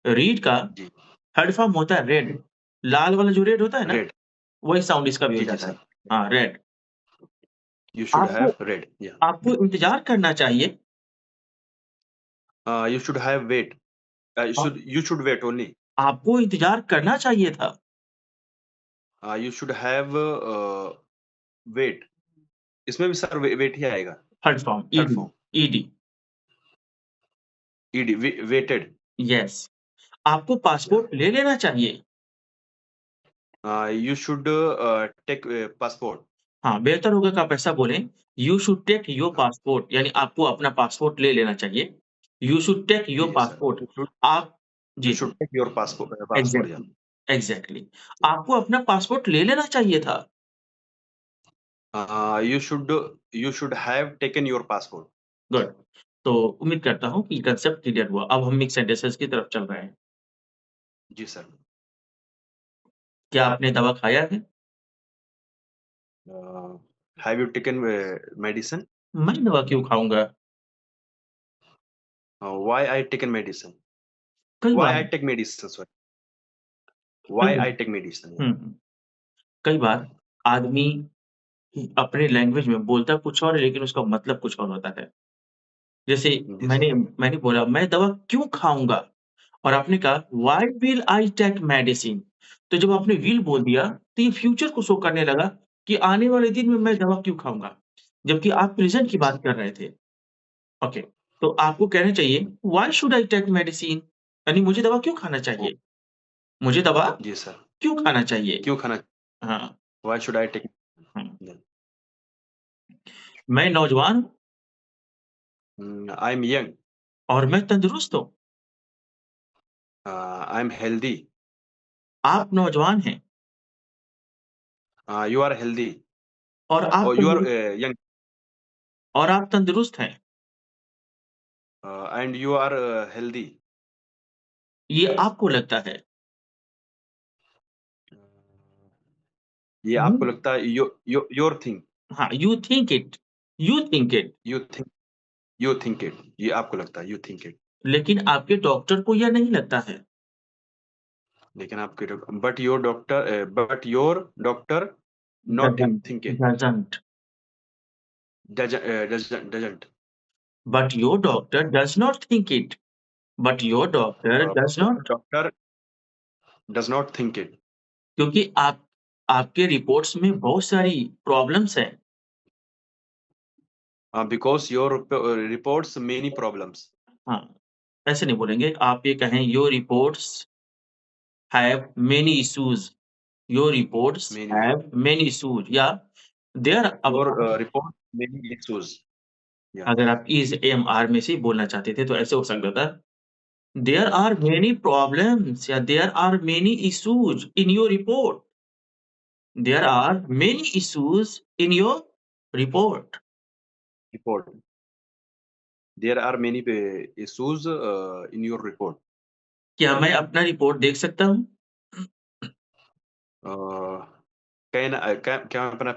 Read का जी, third form होता है रेड। लाल वाला जो रेड होता है ना, रेड। वही साउंड इसका भी हो जी, जी जाता सर। है। हाँ, रेड। यू शुड आपको हैव रेड, या आपको इंतज़ार करना चाहिए। You should have wait, uh, you should wait only. आपको इंतज़ार करना चाहिए था। यू शुड हैव वेट, इसमें भी सर वेट ही आएगा, third form third ED. Form, ED. ED waited. Yes. आपको या पासपोर्ट ले लेना चाहिए। You should take passport. हाँ, बेहतर होगा कि आप ऐसा बोलें, यू शुड टेक योर हाँ, पासपोर्ट, यानी आपको अपना पासपोर्ट ले लेना चाहिए। यू शुड टेक जी, योर जी सर। पासपोर्ट। आप यू जी, शुड जी। टेक योर पासपोर्ट, या एग्ज़ैक्टली, एग्ज़ैक्टली। आपको अपना पासपोर्ट ले लेना चाहिए था। You should have taken your passport. Good. तो उम्मीद करता हूँ कि कांसेप्ट क्लियर हुआ। अब हम मिक्स सेंटेंसेस की तरफ चल रहे हैं। जी सर। क्या आपने दवा खाया है? Have you taken medicine? मैं दवा क्यों खाऊँगा? Why I taken medicine? कई व्हाई बार आई टेक मेडिसिन, सॉरी, कई व्हाई बार आई टेक मेडिसिन, या हुँ, हुँ। कई बार आदमी अपने लैंग्वेज में बोलता कुछ और है, लेकिन उसका मतलब कुछ और होता है। जैसे जी मैंने सर। मैंने बोला मैं दवा क्यों खाऊँगा? और आपने कहा why will I take medicine? तो जब आपने विल बोल दिया, तो ये फ्यूचर को शो करने लगा कि आने वाले दिन में मैं जी, दवा क्यों खाऊँगा? जबकि आप प्रेज़ेंट की जी सर। बात कर रहे थे। ओके, तो आपको कहना चाहिए why should I take medicine? यानी मुझे दवा क्यों खाना ओ, चाहिए? मुझे दवा जी सर। क्यों खाना चाहिए? क्यों खाना? हाँ, व्हाई शुड आई टेक? हुँ। मैं नौजवान हूँ आई एम यंग, और मैं तंदुरुस्त हूँ। आई एम हेल्दी, आप नौजवान हैं यू आर हेल्दी, और आप और यू आर तंदुरुस्त यंग, हैं। And you are healthy. ये आपको लगता है। ये आपको हुँ। लगता है, योर थिंक, हाँ, you think it, you think, you think it, ये आपको लगता है, यू थिंक इट। लेकिन आपके डॉक्टर को यह नहीं लगता है। लेकिन आपके but your doctor not doesn't think it, doesn't doesn't, but your doctor does not think it but your doctor does not doctor does not think it, क्योंकि आपके रिपोर्ट्स में बहुत सारी प्रॉब्लम्स हैं। Because your reports many problems. हाँ, ऐसे नहीं बोलेंगे। आप ये कहें your reports have many issues, your reports many, have many issues या देयर अब योर रिपोर्ट मेनी इश्यूज, या अगर आप इज़, एम, आर में से ही बोलना चाहते थे तो ऐसे हो सकता था। देयर आर मेनी प्रॉब्लम्स या there are many issues in your report. There are many issues in your report. Report, there are many issues in your report. क्या मैं अपना रिपोर्ट देख सकता हूँ? क्या मैं अपना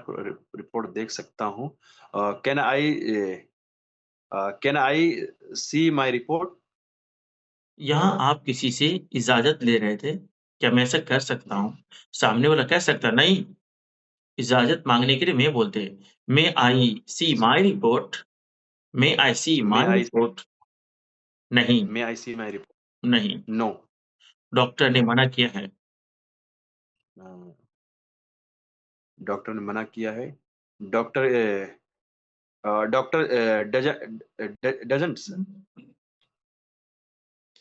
रिपोर्ट देख सकता हूँ? Can I see my report? यहाँ आप किसी से इजाज़त ले रहे थे, क्या मैं ऐसा कर सकता जी, हूँ? सामने वाला कह सकता है, नहीं, इजाज़त माँगने के लिए मैं बोलते हैं, मे आई सी जी sir. My report? May I see may my I report? नहीं, may I see my report? नहीं, नो। डॉक्टर ने नो, मना किया है। डॉक्टर ने मना किया है। Doctor doctor doesn't sir,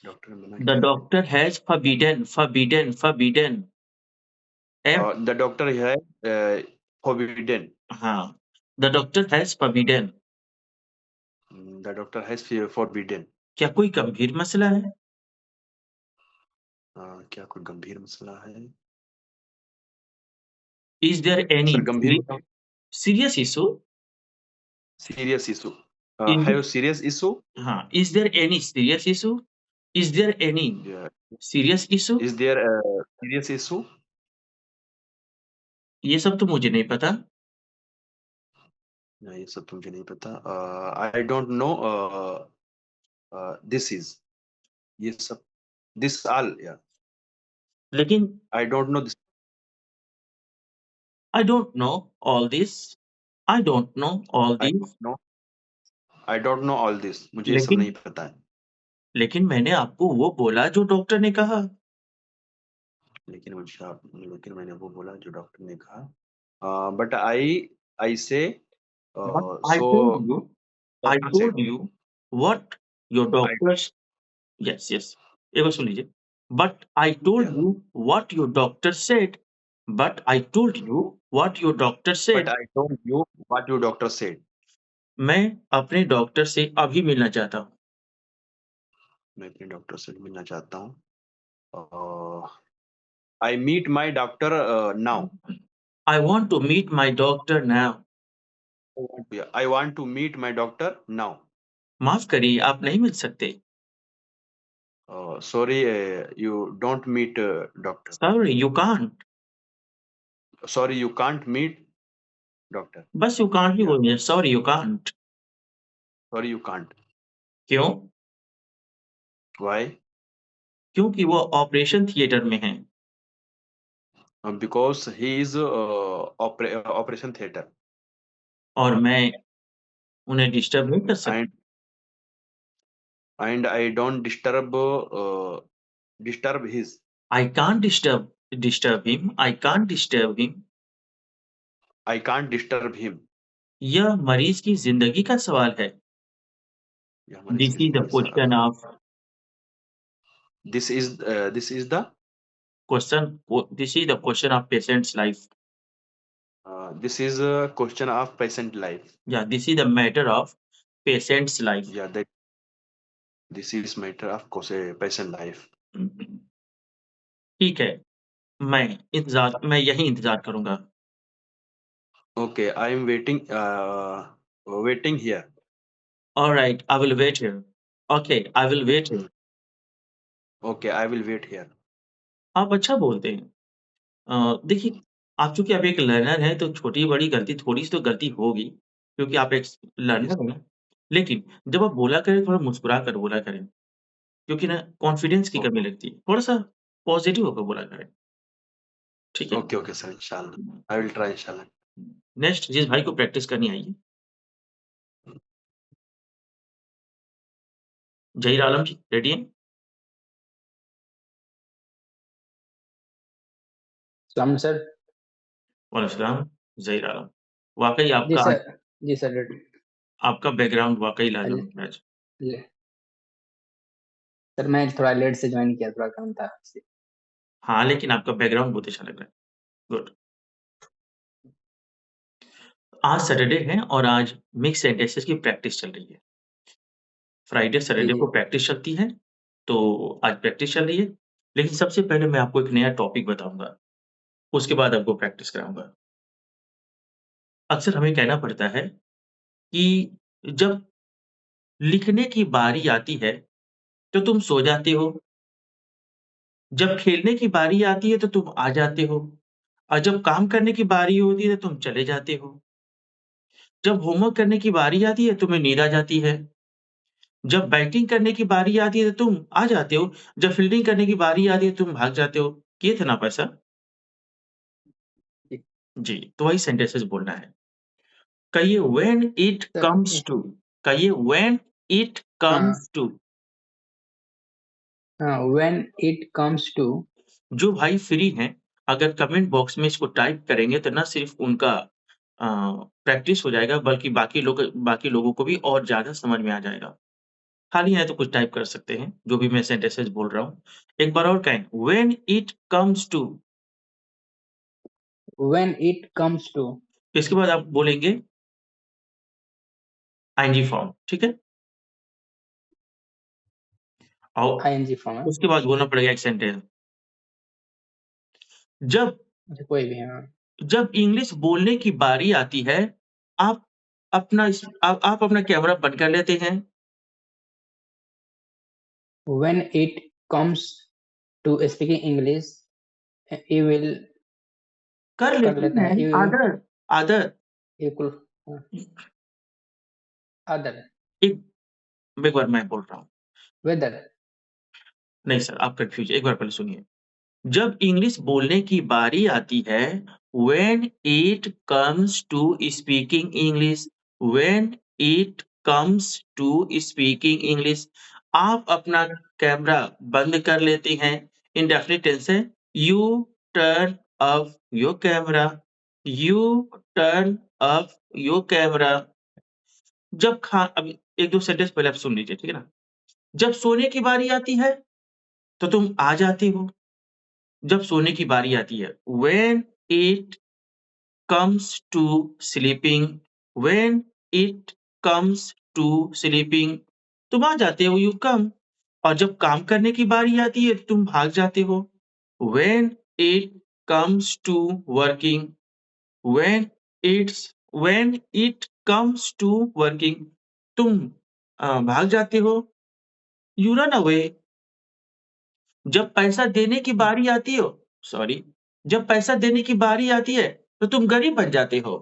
doctor ने मना द किया है। Doctor has forbidden F the doctor है फॉरबिडेन, हाँ, the doctor has forbidden. The doctor has forbidden. क्या कोई गंभीर मसला है? क्या कोई गंभीर मसला है? इज़ देयर एनी सर गंभीर मतलब serious issue serious issue, in have serious issue, हाँ, is there any serious issue? Is there any serious issue? Is there serious issue? ये सब तो मुझे नहीं पता। नहीं, ये सब तो मुझे नहीं पता। I don't know this is, ये सब This all, yeah. लेकिन I don't know this. I don't know all this. I don't know all I this. don't know. I don't know all this. मुझे ये सब लेकिन नहीं पता है। लेकिन मैंने आपको वो बोला जो डॉक्टर ने कहा। लेकिन मैंने वो बोला जो डॉक्टर ने कहा। But I say, But I so told you, I doctor said. told you what your I doctors, yes, yes. एक बार सुन लीजिए। But I told Yeah. you what your doctor said. But I told you what your doctor But said. I told you what your doctor said. मैं अपने doctor से अभी मिलना चाहता हूँ। मैं अपने डॉक्टर से मिलना चाहता हूँ। I meet my doctor now. I want to meet my doctor now. I want to meet my doctor now. माफ करिए, आप नहीं मिल सकते। Sorry, you don't meet doctor. Sorry, you can't. Sorry, you can't meet doctor. बस you can't he Yeah. बोलिए। Sorry, you can't. Sorry, you can't. क्यों? Why? क्योंकि वो ऑपरेशन थिएटर में हैं। Because he is operation theater, और मैं उन्हें डिस्टर्ब नहीं कर सकता। and I don't disturb his. I can't disturb him. I can't disturb him. I can't disturb him. यह मरीज की जिंदगी का सवाल है। यह हमारी This is the जिंदगी का सवाल question है। of This is the question. This is the question of patient's life. this is a question of patient life. Yeah, this is the matter of patient's life. Yeah, that this is matter of course a patient life. ठीक है, मैं यही इंतजार करूंगा। Okay, I am waiting here. All right, I will wait here. Okay, I will wait here. Okay, I will wait here. आप अच्छा बोलते हैं। देखिए, आप चूँकि आप एक लर्नर हैं, तो छोटी-बड़ी गलती थोड़ी-सी तो गलती होगी, क्योंकि आप एक Yes. लर्नर हैं। लेकिन जब आप बोला करें, थोड़ा मुस्कुरा कर बोला करें, क्योंकि ना कॉन्फिडेंस की कमी Okay. लगती है। थोड़ा-सा पॉज़िटिव होकर बोला करें, ठीक है? Okay, okay, sir. Inshallah. I will try, inshallah. Next जिस भाई को प्रैक्टिस करनी आइए। ज़हीर आलम जी, रेडी हैं? सलाम सर। वालेकुम सलाम, ज़हीर आलम। वाक़ई जी आपका सर। जी सर, रेडी। आपका बैकग्राउंड वाक़ई अल लाजवाब है आज। ले सर, मैं थोड़ा लेट से जॉइन किया, थोड़ा काम था इसलिए। हाँ, लेकिन आपका बैकग्राउंड बहुत अच्छा लग रहा है। गुड। आज सैटरडे है और आज मिक्स सेंटेंसेस की प्रैक्टिस चल रही है। फ्राइडे, जी, सैटरडे को जी। प्रैक्टिस चलती है, तो आज प्रैक्टिस चल रही है। लेकिन सबसे पहले मैं आपको एक नया टॉपिक बताऊँगा, उसके बाद आपको प्रैक्टिस कराऊँगा। अक्सर हमें कहना पड़ता है कि जब लिखने की बारी आती है, तो तुम सो जाते हो, जब खेलने की बारी आती है, तो तुम आ जाते हो और जब काम करने की बारी होती है, तो तुम चले जाते हो। जब होमवर्क करने की बारी आती है, तुम्हें नींद आ जाती है। जब बैटिंग करने की बारी आती है, तो तुम आ जाते हो, जब फील्डिंग करने की बारी आती है, तुम भाग जाते हो। किए थे ना आप ऐसा? जी। जी, तो वही सेंटेंसेस बोलना है। कहिए when it sir comes to, कहिए व्हेन इट हाँ, कम्स टू। हाँ, व्हेन इट कम्स टू। जो भाई फ्री हैं, अगर कमेंट बॉक्स में इसको टाइप करेंगे, तो ना सिर्फ़ उनका प्रैक्टिस हो जाएगा, बल्कि बाकी लोगों को भी और ज़्यादा समझ में आ जाएगा। खाली हैं तो कुछ टाइप कर सकते हैं, जो भी मैं सेंटेंसेस बोल रहा हूँ। एक बार और कहें, when it comes to. When it comes to. इसके बाद आप बोलेंगे आईएनजी फॉर्म, ठीक है? और आईएनजी फॉर्म है। उसके बाद बोलना पड़ेगा एक सेंटेंस। जब अच्छा, कोई भी। हाँ, जब इंग्लिश बोलने की बारी आती है, आप आप अपना कैमरा बंद कर लेते हैं। When it comes to speaking English, you will कर कर लेते लेते हैं हैं। यू आदर इक्वल अदर एक एक बार मैं बोल रहा हूँ। वेदर। नहीं सर, आप कन्फ्यूज़ एक बार पहले सुनिए। जब इंग्लिश बोलने की बारी आती है, when it comes to speaking English, when it comes to speaking English, आप अपना कैमरा बंद कर लेते हैं। इंडेफिनिट टेंस है, you turn off your camera, you turn off your camera. जब अभी 1-2 सेंटेंस पहले आप सुन लीजिए, ठीक है ना? जब सोने की बारी आती है, तो तुम आ जाते हो। जब सोने की बारी आती है, when it comes to sleeping, when it comes to sleeping, तुम आ जाते हो, यू कम। और जब काम करने की बारी आती है, तुम भाग जाते हो। When it comes to working, when when it comes to working, तुम भाग जाते हो, यू रन अवे। जब पैसा देने की बारी आती हो जब पैसा देने की बारी आती है, तो तुम गरीब बन जाते हो।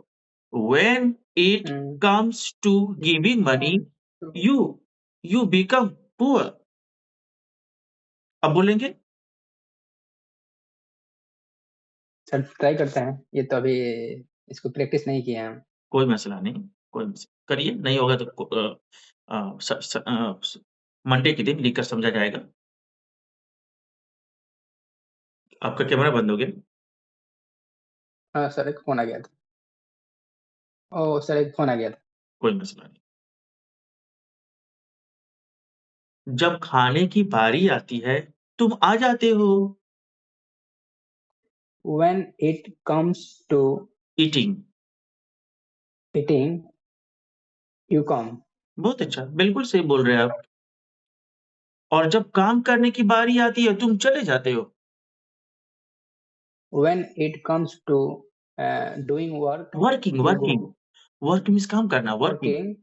When it comes to giving money, you become poor. अब बोलेंगे? सर ट्राई करते हैं, ये तो अभी इसको प्रैक्टिस नहीं किया हम। कोई मसला नहीं, करिए, नहीं होगा तो मंडे के दिन लिख कर समझा जाएगा। आपका कैमरा बंद हो गया? हाँ सर, एक फोन आ गया था। ओह सर, एक फोन आ गया था। कोई मसला नहीं। जब खाने की बारी आती है, तुम आ जाते हो। When it comes to Eating. eating, you come. बहुत अच्छा, बिल्कुल सही बोल रहे हैं आप। और जब काम करने की बारी आती है, तुम चले जाते हो। When it comes to doing work, working you working go. Work means काम करना, वर्किंग।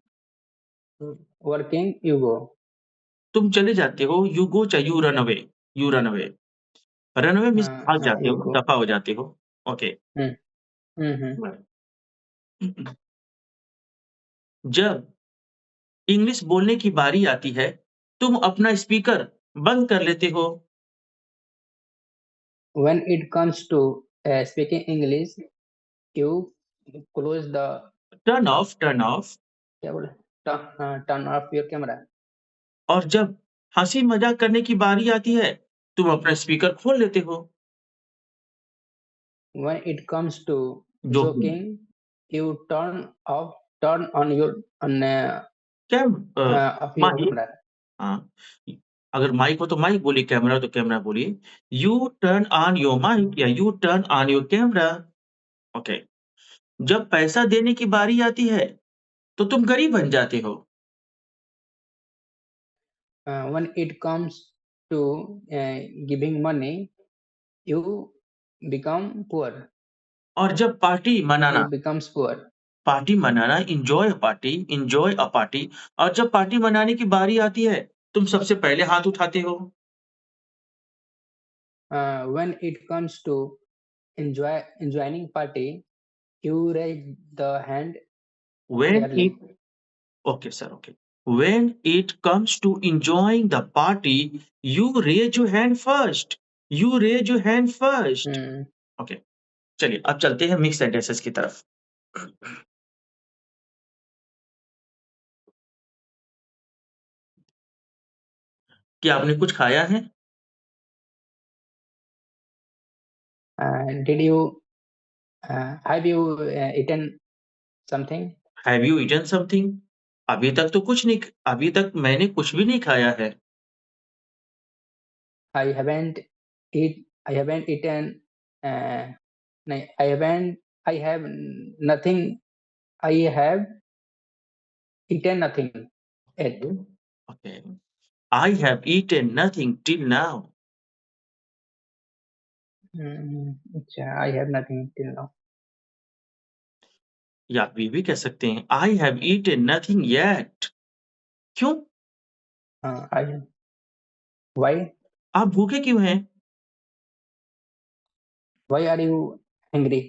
Working, you go. तुम चले जाते हो, यू गो चाहे you run away, you run away. Run away means भाग जाते you हो, go. दफा हो जाते हो। ओके। जब इंग्लिश बोलने की बारी आती है, तुम अपना स्पीकर बंद कर लेते हो। When it comes to speaking English, you close the turn off क्या बोले turn off your camera. और जब हंसी मजाक करने की बारी आती है, तुम अपना स्पीकर खोल लेते हो। When it comes to joking. joking, you turn on your क्या of your माइक? camera. हाँ, अगर माइक हो तो माइक बोलिए, कैमरा हो तो कैमरा बोलिए। You turn on your mic या you turn on your camera. Okay. जब पैसा देने की बारी आती है, तो तुम गरीब बन जाते हो। When it comes to giving money, you become poor. और जब पार्टी मनाना, You becomes poor. Enjoy a party, और जब पार्टी मनाने की बारी आती है, तुम सबसे पहले हाथ उठाते हो। When it comes to enjoying party, you raise the hand When early. it okay sir, okay. When it comes to enjoying the party, you raise your hand first. You raise your hand first. Okay, चलिए अब चलते हैं mix sentences की तरफ। क्या आपने कुछ खाया है? Did you have you eaten something? Have you eaten something? अभी तक मैंने कुछ भी नहीं खाया है। I haven't eaten. नहीं, I have nothing. I have eaten nothing yet. Okay. I have eaten nothing till now. अच्छा, I have nothing till now. या आप ये भी कह सकते हैं I have eaten nothing yet. क्यों? I have. Why? आप भूखे क्यों हैं? Why are you hungry?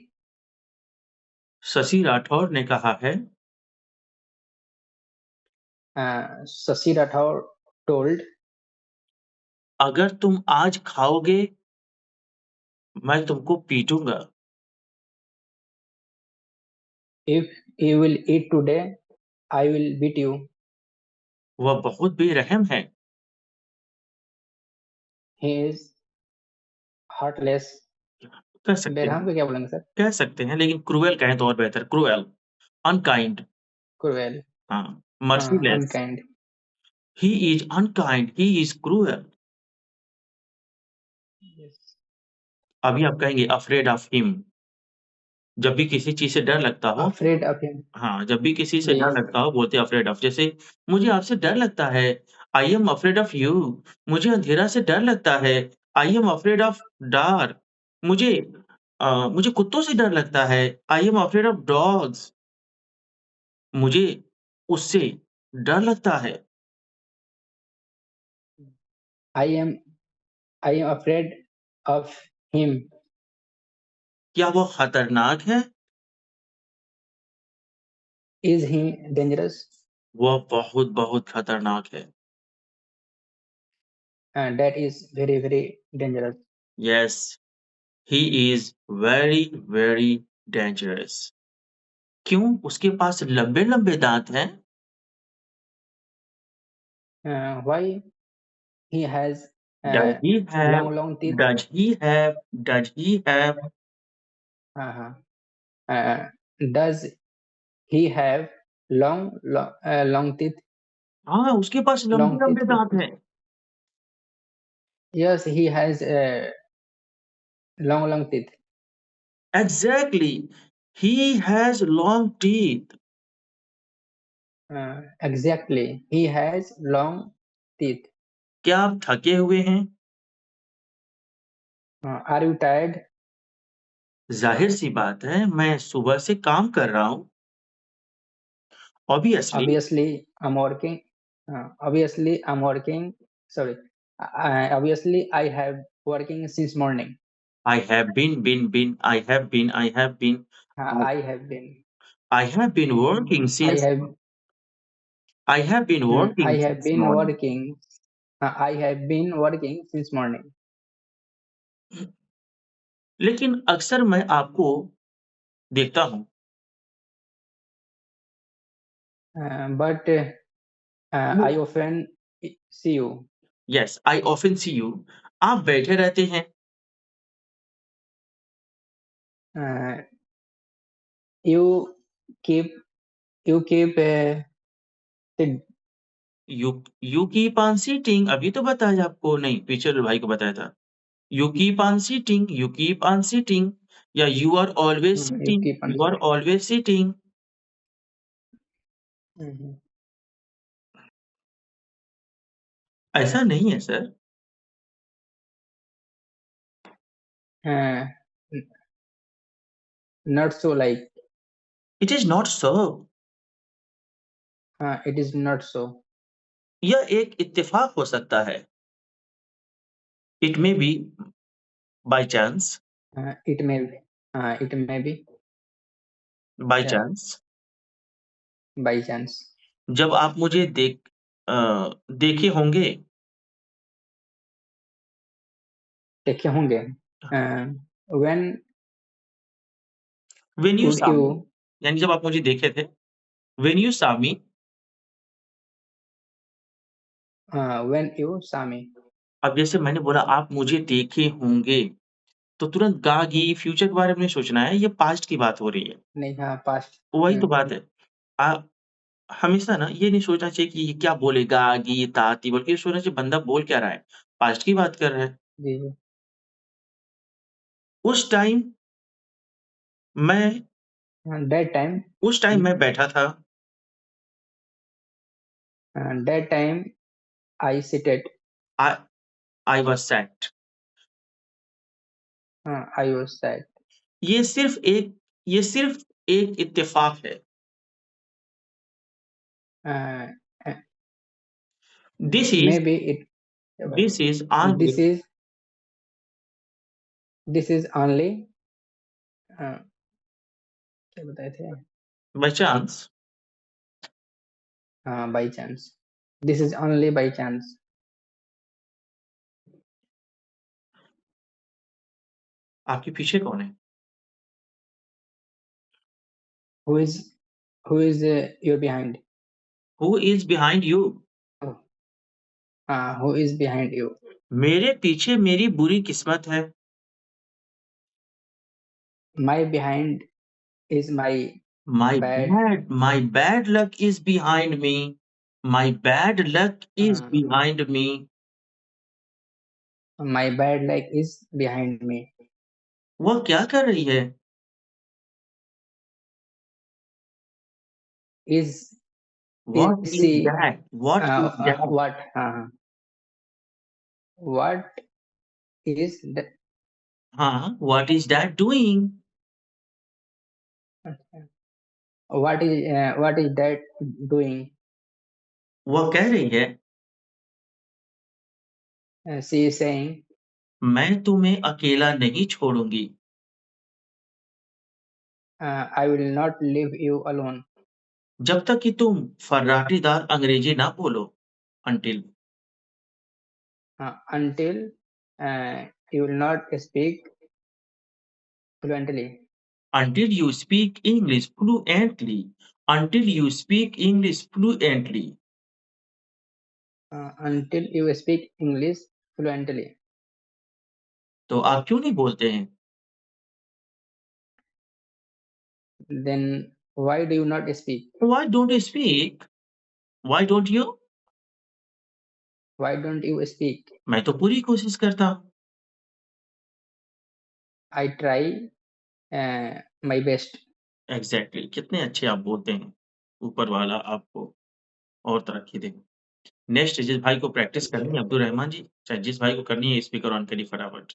Shashi Rathore ने कहा है Shashi Rathore told अगर तुम आज खाओगे, मैं तुमको पीटूँगा। If you will eat today, I will beat you. वह बहुत बेरहम है। He is heartless. कह सकते बेरहम हैं, को क्या बोलेंगे सर? कह सकते हैं, लेकिन क्रूएल कहें तो और बेहतर, क्रूएल, अनकाइंड, Cruel. हाँ, merciless. Unkind. He is unkind, he is cruel. Yes. अभी आप कहेंगे अफ्रेड ऑफ हिम, जब भी किसी चीज़ से डर लगता हो, Afraid of him. हाँ, जब भी किसी से जी। डर लगता हो बोलते हैं अफ्रेड ऑफ। जैसे मुझे आपसे डर लगता है, I am afraid of you. मुझे अंधेरा से डर लगता है, I am afraid of dark. मुझे मुझे कुत्तों से डर लगता है, I am afraid of dogs. मुझे उससे डर लगता है। I am afraid of him. क्या वो खतरनाक है? Is he dangerous? वह बहुत खतरनाक है। That is very, very dangerous. Yes, he is very dangerous. क्यों? उसके पास लंबे-लंबे दाँत हैं। Why? He has Does he have long teeth. does he have Does he have long teeth? हाँ, उसके पास Long लंबे-लंबे teeth. दाँत हैं। Yes, he has long teeth. Exactly, he has long teeth. Exactly, he has long teeth. क्या आप थके हुए हैं? Are you tired? ज़ाहिर-सी बात है, मैं सुबह से काम कर रहा हूँ। Obviously, Obviously, I'm working. Obviously, I'm working. Sorry. Obviously, I have working since morning. I have been. I have been. I have been. I have been working I since have. I have been I working have since been morning. working. I have been working since morning. लेकिन अक्सर मैं आपको देखता हूँ, But I often see you. yes, I often see you, आप बैठे रहते हैं, Uh, you keep sit- you keep on sitting, अभी तो बताया आपको, नहीं, पीछे वाले भाई को बताया था। You keep on sitting, या you are always you sitting, keep on you are sitting. always sitting. ऐसा नहीं है sir. Uh, not so like. It is not so. It is not so. यह एक इत्तेफाक हो सकता है। It may be by chance, It may be. It may be by Yeah. chance. by chance. जब आप मुझे देखे होंगे, देखे होंगे. When when you would saw me, you यानी जब आप मुझे देखे थे, when you saw me, saw me. अब जैसे मैंने बोला आप मुझे देखे होंगे, तो तुरंत गागी फ्यूचर के बारे में नहीं सोचना है, ये पास्ट की बात हो रही है। नहीं, past. वही तो बात है। हमेशा ना ये नहीं सोचना चाहिए कि ये क्या बोलेगा गी, ताती, बल्कि ये सोचना चाहिए बंदा बोल क्या रहा है, पास्ट की बात कर रहा है। जी. उस टाइम मैं That time. मैं बैठा था, That time I seated. I was sat. I was sad. ये सिर्फ एक इत्तेफाक है। Uh, this is maybe it. This is only This is only. क्या बताए थे? बाय चांस। By chance. This is only by chance. आपके पीछे कौन है? Who is your behind? Who is behind you? Oh, who is behind you? मेरे पीछे मेरी बुरी किस्मत है। My behind is my My bad. bad luck is behind me. My bad luck is uh, behind me. my bad luck is behind me. वह क्या कर रही है? Is What is she that? What is that? what is that? हाँ, what is that doing? What is that doing? वह कह रही है, She is saying, मैं तुम्हें अकेला नहीं छोड़ूंगी। I will not leave you alone जब तक कि तुम फर्राटेदार अंग्रेजी ना बोलो। Until until you will not speak fluently. until you speak English fluently. Until you speak English fluently. Until you speak English fluently. तो आप क्यों नहीं बोलते हैं? Then why do you not speak? Why don't you speak? Why don't you? Why don't you speak? मैं तो पूरी कोशिश करता हूँ। I try my best. Exactly कितने अच्छे आप बोलते हैं। ऊपर वाला आपको और तरक्की दे। नेक्स्ट जिस भाई को प्रैक्टिस करनी है अब्दुल रहमान जी, चाहे जिस भाई को करनी है स्पीकर ऑन करिए फटाफट।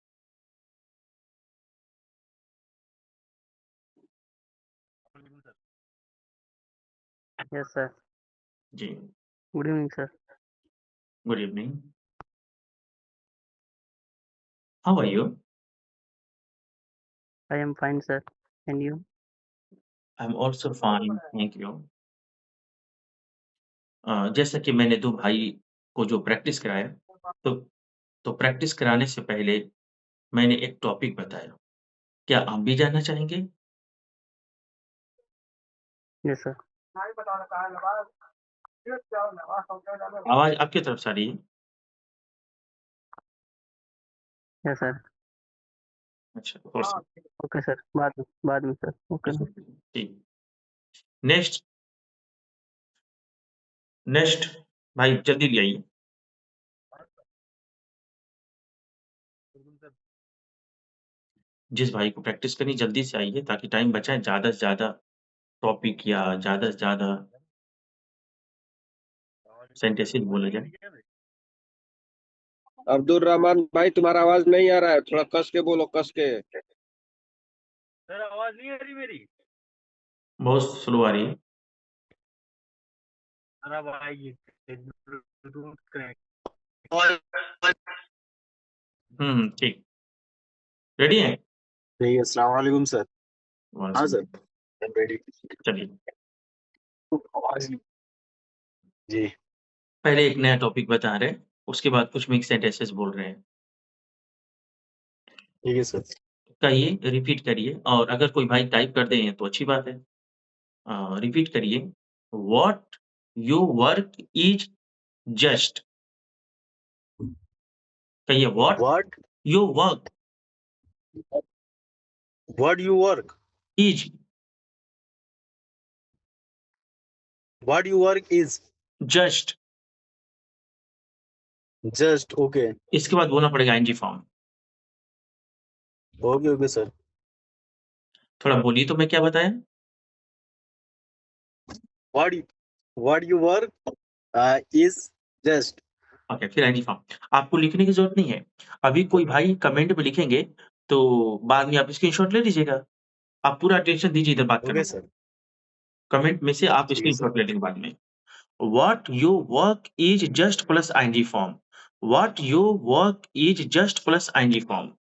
Yes, sir. जी Good evening, sir. Good evening. How are you? I am fine, sir. And you? I am also fine, thank you. जैसा कि मैंने दो भाई को जो प्रैक्टिस कराया, तो प्रैक्टिस कराने से पहले मैंने एक टॉपिक बताया। क्या आप भी जानना चाहेंगे? Yes, sir. आवाज आपकी तरफ से आ रही है। Yes, sir. अच्छा, और से Okay, sir. बाद में sir. Okay. ठीक। नेक्स्ट भाई जल्दी ले आइए। जिस भाई को प्रैक्टिस करनी जल्दी से आइए ताकि टाइम बचाएं, ज़्यादा से ज़्यादा टॉपिक या ज़्यादा से ज़्यादा सेंटेंसेस बोला जाए। अब्दुल रहमान भाई तुम्हारा आवाज नहीं आ रहा है, थोड़ा कस के बोलो, कस के। सर आवाज नहीं आ रही मेरी? बहुत स्लो आ रही है। सर अब आएगी। ठीक। रेडी हैं? नहीं, अस्सलाम वालेकुम सर। हाँ सर, आई एम रेडी। चलिए आवाज जी। पहले एक नया टॉपिक बता रहे हैं, उसके बाद कुछ मिक्स सेंटेंसेस बोल रहे हैं। ठीक है सर। कहिए, रिपीट करिए और अगर कोई भाई टाइप कर दें तो अच्छी बात है। रिपीट करिए। What you work is just. कहिए what what you work you work is is just. Just. Okay इसके बाद बोलना पड़ेगा एनजी फॉर्म। Okay sir. थोड़ा बोलिए तो मैं क्या बताया? What you work is just. Okay, फिर एनजी फॉर्म। आपको लिखने की जरूरत नहीं है। अभी कोई भाई कमेंट में लिखेंगे तो बाद में आप स्क्रीनशॉट ले लीजिएगा। आप पूरा अटेंशन दीजिए इधर बात करने ओके में। सर। कमेंट में से आप ठीक है स्क्रीनशॉट ले लेंगे बाद में। What you work is just plus ING form. What you work is just plus ING form.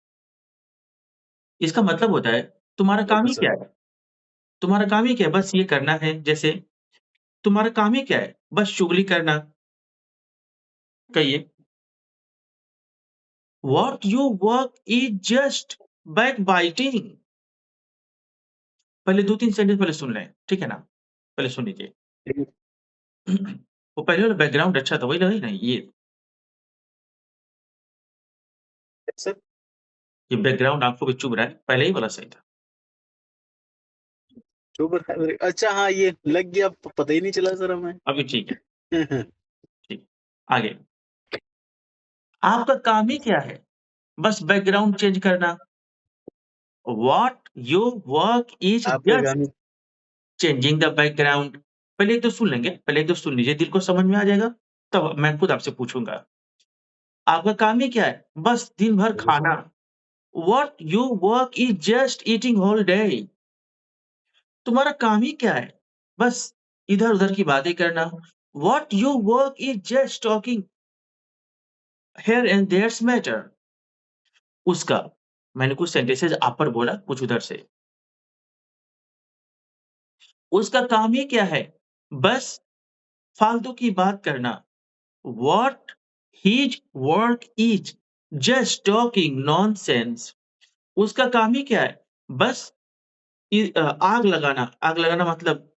इसका मतलब होता है तुम्हारा काम ही सर। क्या है? तुम्हारा काम ही क्या है? बस ये करना है। जैसे तुम्हारा काम ही क्या है? बस चुगली करना। कहिए what you work is just backbiting. पहले 2-3 सेंटेंस पहले सुन लें, ठीक है ना? पहले सुन लीजिए। वो पहले वाला बैकग्राउंड अच्छा था, वही लगा ही ना ये सर बैकग्राउंड आँखों पे चुभ रहा है, पहले ही वाला सही था। अच्छा हाँ ये लग गया, पता ही नहीं चला सर हमें। अभी ठीक है, ठीक। आगे। आपका काम ही क्या है? बस बैकग्राउंड चेंज करना। व्हाट योर वर्क इज आपका जस्ट गाने चेंजिंग द बैकग्राउंड। पहले 1-2 सुन लेंगे, पहले 1-2 सुन लीजिए, दिल को समझ में आ जाएगा, तब मैं खुद आपसे पूछूँगा। आपका काम ही क्या है? बस दिन भर खाना। What your work is just eating all day. तुम्हारा काम ही क्या है? बस इधर-उधर की बातें करना। What your work is just talking here and there's matter. उसका मैंने कुछ सेंटेंसेस आप पर बोला, कुछ उधर से। उसका काम ही क्या है? बस फालतू की बात करना। What his work is just talking nonsense. उसका काम ही क्या है? बस आग लगाना। आग लगाना मतलब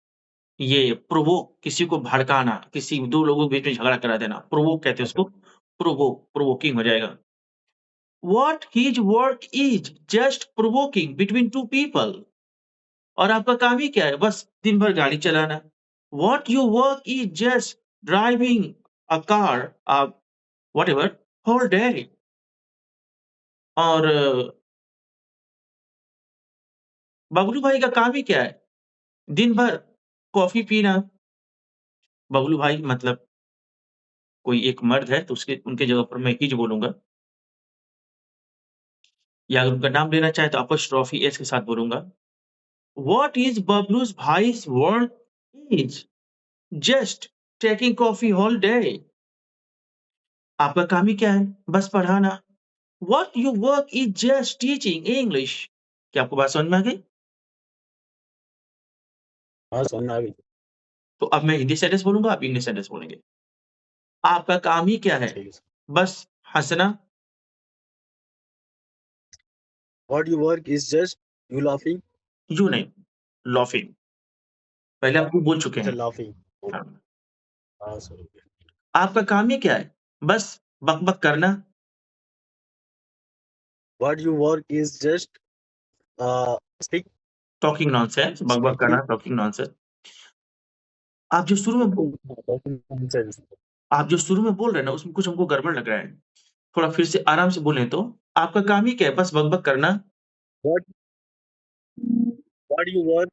ये प्रोवोक, किसी को भड़काना, किसी 2 लोगों के बीच में झगड़ा करा देना, प्रोवोक कहते हैं उसको, प्रोवोकिंग हो जाएगा। What his work is just provoking between 2 people. और आपका काम ही क्या है? बस दिन भर गाड़ी चलाना। What your work is just driving a car whatever whole day. और बबलू भाई का काम ही क्या है? दिन भर कॉफ़ी पीना। बबलू भाई मतलब कोई एक मर्द है तो उसके उनके जगह पर मैं हिज बोलूँगा। या अगर उनका नाम लेना चाहे तो अपोस्ट्रोफी एस के साथ बोलूँगा। व्हाट इज़ बबलूज़ भाई's work is just taking coffee all day. आपका काम ही क्या है? बस पढ़ाना। What your work is just teaching English. क्या आपको बात समझ में आ गई? हाँ समझ आ गई। तो अब मैं हिंदी सेंटेंस बोलूँगा, आप इंग्लिश सेंटेंस बोलेंगे। आपका काम ही क्या है? ठीक है सर। बस हँसना। What you work is just you laughing. You नहीं, लाफिंग। पहले आप वो बोल चुके अच्छा हैं। लाफिंग। हाँ। हाँ सर ओके। आपका काम ही क्या है? बस बक-बक करना। What you work is just speak talking nonsense, बक-बक करना, स्पीकिंग टॉकिंग नॉनसेंस। आप जो शुरू में नॉनसेंस। बोल रहे हैं ना, उसमें कुछ हमको गड़बड़ लग रहा है। थोड़ा फिर से आराम से बोलें तो, आपका काम ही क्या है? बस बक-बक करना। What what you work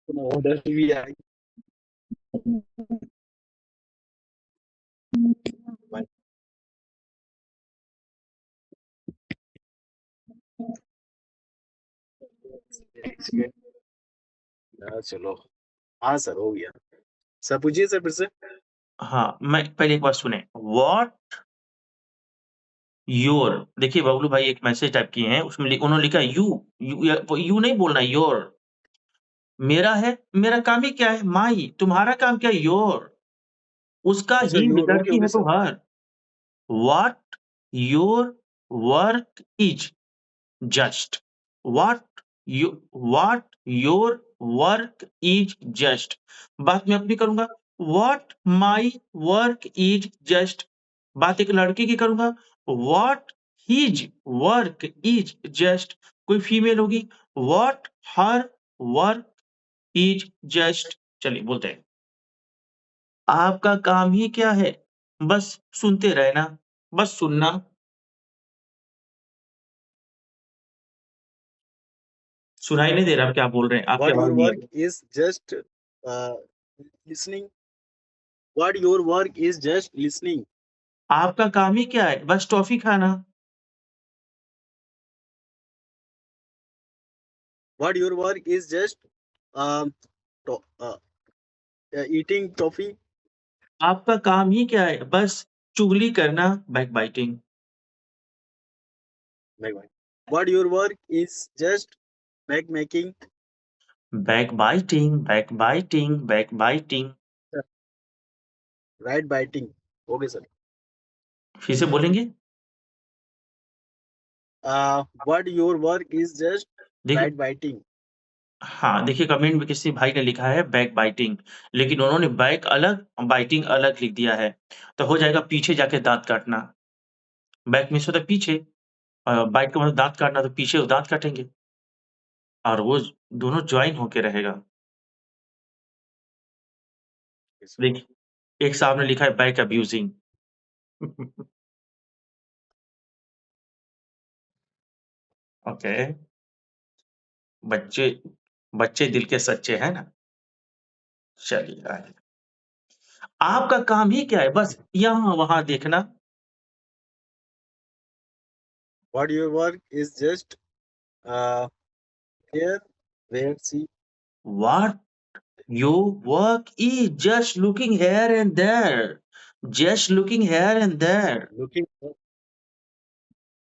order भी आई। चलो हाँ सर हो गया। सर पूछिए सर फिर से। हाँ, मैं पहले एक बार सुनें। What your. देखिए बबलू भाई एक मैसेज टाइप किए हैं, उसमें उन्होंने लिखा है यू नहीं बोलना है, योर। मेरा है, मेरा काम ही क्या है? माई। तुम्हारा काम क्या है? योर। उसका अच्छा ही योर ओके लड़की ओके है तो sir. Her. What your work is just. What you what your work is just. बात मैं अपनी करूंगा। What my work is just. बात एक लड़के की करूंगा। What his work is just. कोई फीमेल होगी। What her work is just. चलिए बोलते हैं। आपका काम ही क्या है? बस सुनते रहना, बस सुनना। सुनाई नहीं दे रहा आप क्या बोल रहे हैं? आपकी व्हाट आवाज़ योर नहीं आ वर्क रही। Is just listening. What your work is just listening. आपका काम ही क्या है? बस टॉफ़ी खाना। What your work is just eating toffee. आपका काम ही क्या है? बस चुगली करना, backbiting. What your work is just back making. Backbiting, backbiting, backbiting. Right biting. Okay, sir. फिर से बोलेंगे? What your work is just देखिए backbiting. हाँ, देखिए कमेंट में किसी भाई ने लिखा है बैक बाइटिंग, लेकिन उन्होंने बैक अलग, बाइटिंग अलग लिख दिया है। तो हो जाएगा पीछे जाके दाँत काटना। बैक मीन्स होता है पीछे, बाइट का मतलब दाँत काटना, तो पीछे वो दाँत काटेंगे। और वो दोनों जॉइन होके रहेगा। Okay, sir. देखिए, एक साहब ने लिखा है बैक अब्यूजिंग। ओके, बच्चे बच्चे दिल के सच्चे हैं ना? चलिए आगे। आपका काम ही क्या है? बस यहाँ-वहाँ देखना। What your work is just here, where, see, What your work is just looking here and there. Just looking here and there.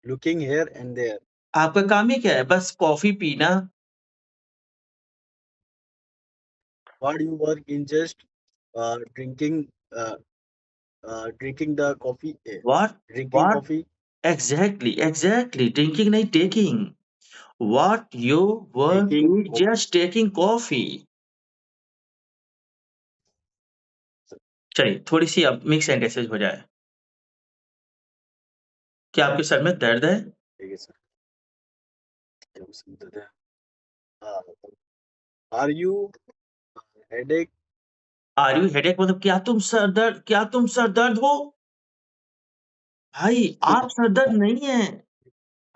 looking here and there. आपका काम ही क्या है? बस कॉफ़ी पीना। What you work in just drinking drinking the coffee. What? Drinking What? coffee. Exactly. Drinking नहीं taking. What your work Taking is just taking coffee. चलिए, थोड़ी-सी अब मिक्स सेंटेंसेस हो जाए। क्या आपके सर में दर्द है? ठीक है sir. Are you headache? Are you headache मतलब क्या तुम सर दर्द हो? भाई, आप सर दर्द नहीं है।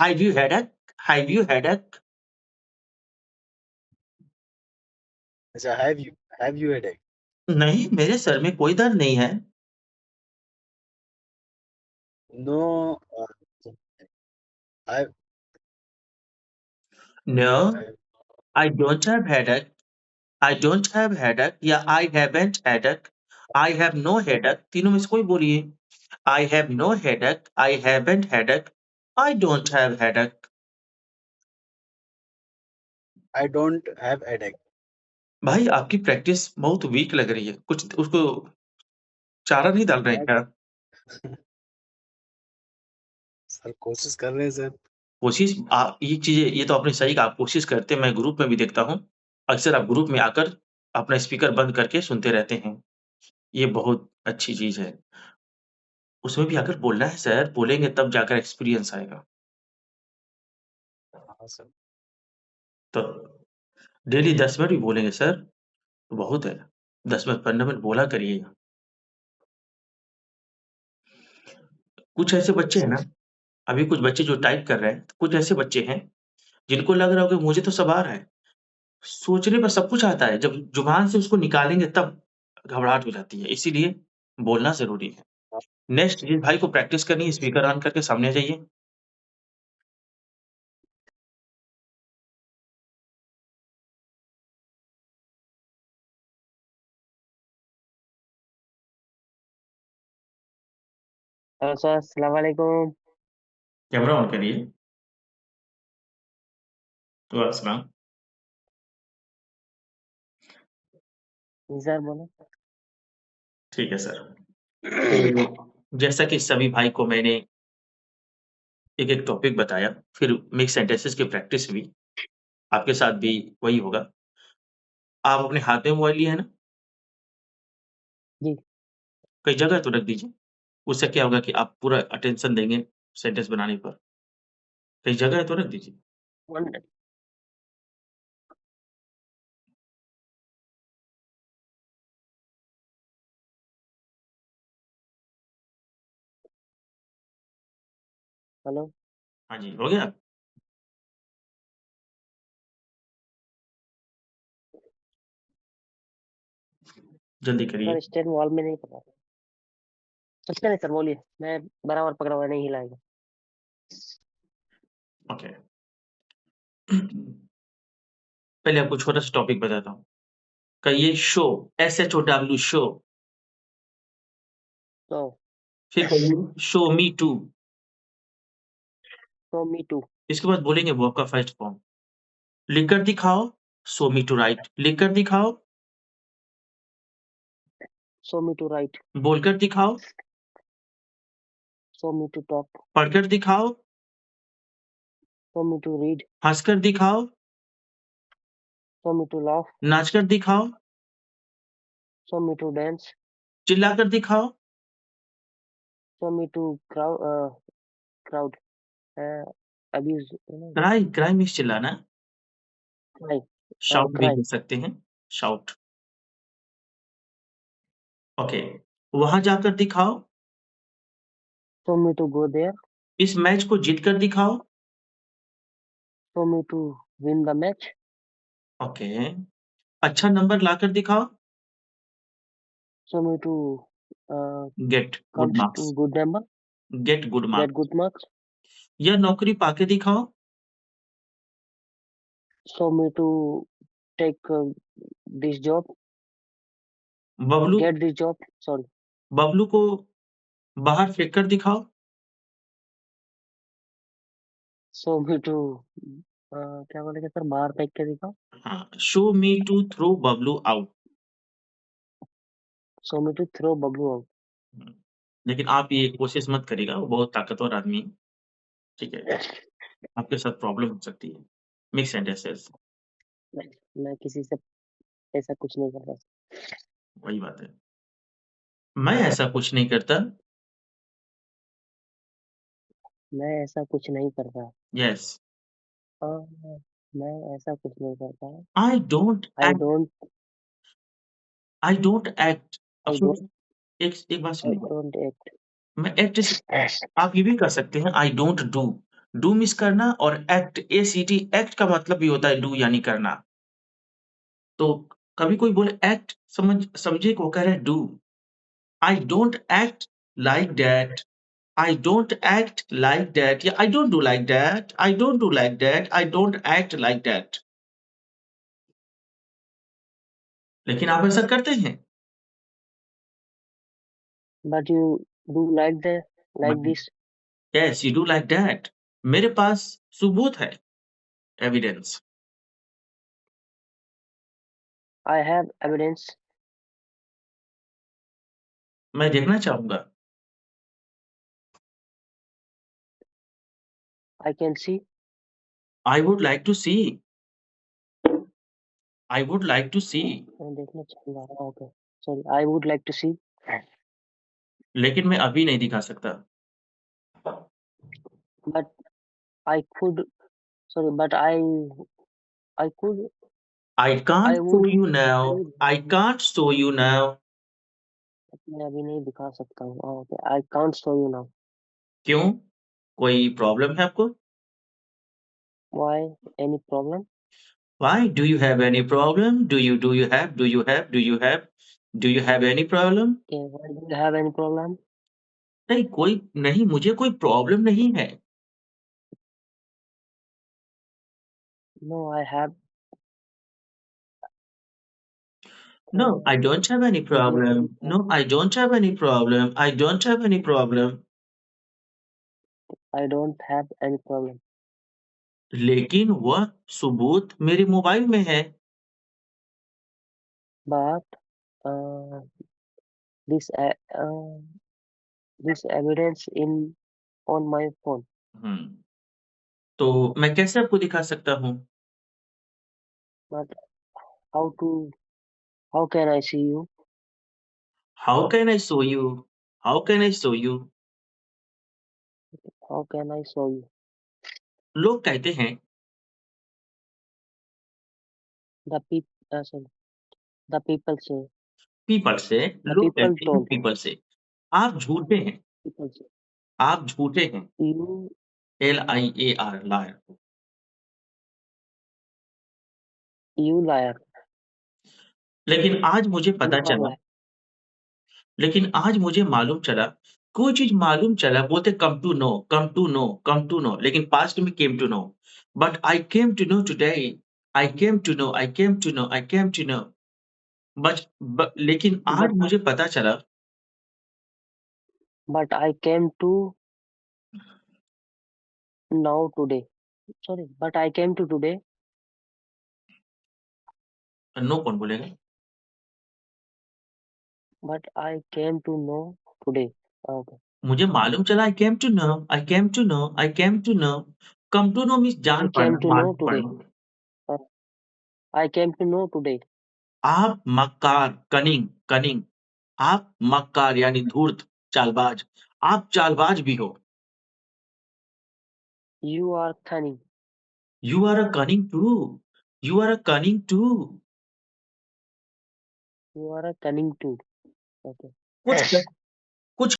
Have you headache? Have you headache? अच्छा, have you headache? नहीं, मेरे सर में कोई दर्द नहीं है। No, I no, I I don't have headache. I don't have headache या I haven't headache. I have no headache, तीनों में से कोई बोलिए। I have no headache, I haven't headache, I don't have headache. don't have headache. भाई, आपकी practice बहुत week लग रही है। कुछ उसको चारा नहीं डाल रहे हैं क्या? सर कोशिश कर रहे हैं सर। कोशिश ये चीज़ें ये तो आपने सही कहा, आप कोशिश करते हैं, मैं ग्रुप में भी देखता हूँ। अक्सर आप ग्रुप में आकर अपना स्पीकर बंद करके सुनते रहते हैं। ये बहुत अच्छी चीज़ है। उसमें भी आकर बोलना है सर, बोलेंगे तब जाकर एक्सपीरियंस आएगा। हाँ सर। तो डेली 10 मिनट भी बोलेंगे सर, तो बहुत है। 10 मिनट 15 मिनट बोला करिएगा। कुछ ऐसे बच्चे हैं ना, अभी कुछ बच्चे जो टाइप कर रहे हैं, कुछ ऐसे बच्चे हैं, जिनको लग रहा होगा मुझे तो सब आ रहा है। सोचने पर सब कुछ आता है, जब ज़ुबान से उसको निकालेंगे तब घबराहट हो जाती है, इसीलिए बोलना ज़रूरी है। नेक्स्ट जिस भाई को प्रैक्टिस करनी है, स्पीकर ऑन करके सामने आ जाइए। हेलो सर, अस्सलाम वालेकुम। कैमरा ऑन करिए। वालेकुम अस्सलाम। जी सर, बोलो। ठीक है सर। तो जैसा कि सभी भाई को मैंने एक-एक टॉपिक बताया, फिर मिक्स सेंटेंसेस की प्रैक्टिस हुई। आपके साथ भी वही होगा। आप अपने हाथ में मोबाइल लिए हैं ना? जी। कहीं जगह तो रख दीजिए। उससे क्या होगा कि आप पूरा अटेंशन देंगे सेंटेंस बनाने पर। कहीं जगह है तो रख दीजिए। 1 मिनट। हेलो। हाँ जी, हो गया? जल्दी करिए। सर स्टेन वॉल में नहीं पकड़ा। कुछ नहीं सर, बोलिए। मैं बराबर पकड़ा हुआ, नहीं हिलाएगा। ओके। पहले आपको छोटा-सा टॉपिक बताता हूँ। कहिए शो, SHOW शो। तो फिर कहिए show me to. Me to. इसके बाद बोलेंगे वर्ब का फर्स्ट फॉर्म। लिखकर दिखाओ, शो मी टू राइट। लिखकर दिखाओ, मी टू राइट। बोलकर दिखाओ, show me to talk, पढ़कर दिखाओ, show me to read, हंसकर दिखाओ, show me to laugh, नाचकर दिखाओ, show me to dance, चिल्लाकर दिखाओ, show me to crowd, abuse, cry means चिल्लाना, cry, शाउट भी cry, कह सकते हैं, शाउट। ओके, वहां जाकर दिखाओ, show me to go there, इस मैच को जीतकर दिखाओ। show me to win the match, okay, अच्छा नंबर लाकर दिखाओ, show me to get come good marks, to good number, get good get marks. good marks, यह नौकरी पाके दिखाओ, show me to take this job, Bablu get this job, sorry, Bablu को बाहर फेंक कर दिखाओ, show me to क्या बोलेंगे सर, बाहर फेंक के दिखाओ, हाँ, show me to throw Bablu out. show me to throw Bablu out, लेकिन आप ये कोशिश मत करिएगा, वो बहुत ताकतवर आदमी है, ठीक है, आपके साथ प्रॉब्लम हो सकती है, मिक्स सेंटेंसेस, मैं किसी से ऐसा कुछ नहीं कर रहा, वही बात है। मैं ऐसा कुछ नहीं करता, मैं ऐसा कुछ नहीं करता, यस, मैं ऐसा कुछ नहीं करता, I don't I act, don't, I don't act. I अब सुनो, don't, एक बात I सुनिए, don't act, मैं एक्ट से आप ये भी कर सकते हैं, आई डोंट डू, डू मिस करना, और एक्ट ACT, एक्ट का मतलब भी होता है डू यानी करना। तो कभी कोई बोले एक्ट, समझे को कह रहा है do. I don't act like that, I don't act like that, या I don't do like that, I don't do like that, I don't act like that. लेकिन आप ऐसा करते हैं, but you do like that, like this, yes you do like that. मेरे पास सबूत है, evidence. I have evidence, मैं देखना चाहूंगा, I can see, I would like to see, I would like to see. मैं देखना चाहूंगा, okay, sorry, I would like to see, लेकिन मैं अभी नहीं दिखा सकता, but I could, sorry, but I could, I can't I show would, you now, I can't show you now. मैं अभी नहीं दिखा सकता हूँ, okay, I can't show you now, क्यों, कोई प्रॉब्लम है आपको? why, any problem, Why do you have any problem? Do you have any problem? okay, why do you have any problem, नहीं, कोई नहीं, मुझे कोई प्रॉब्लम नहीं है। no, I have, No, I don't have any problem. No, I don't have any problem. I don't have any problem. I don't have any problem, लेकिन वह सबूत मेरे मोबाइल में है। but uh, this this evidence in on my phone, हम्म, तो मैं कैसे आपको दिखा सकता हूँ? but how can I see you, How can I show you? How can I show you? how can I show you, लोग कहते हैं, sorry, the people say, people से, the लोग people कहते हैं told, पीपल से। आप झूठे हैं, people say, आप झूठे हैं, you LIAR, लायर। liar, लेकिन आज मुझे पता you are चला, liar, लेकिन आज मुझे मालूम चला, कोई चीज मालूम चला, बोलते come to know, come to know, come to know, लेकिन पास्ट में came to know. But I came to know today, I came to know, I came to know, I came to know. लेकिन आज but मुझे पता चला, I came to now today, sorry, but I came to today, know कौन बोलेगा? but I came to know today, okay, मुझे मालूम चला, I came to know, I came to know, I came to know. Come to know means I जान came पड़ना, to know मालूम today. पड़ना। I came to know today. आप मक्कार, cunning, cunning. आप मक्कार यानी धूर्त, चालबाज। आप चालबाज भी हो। You are cunning. You are a cunning too. You are a cunning too. You are a cunning too. Okay. कुछ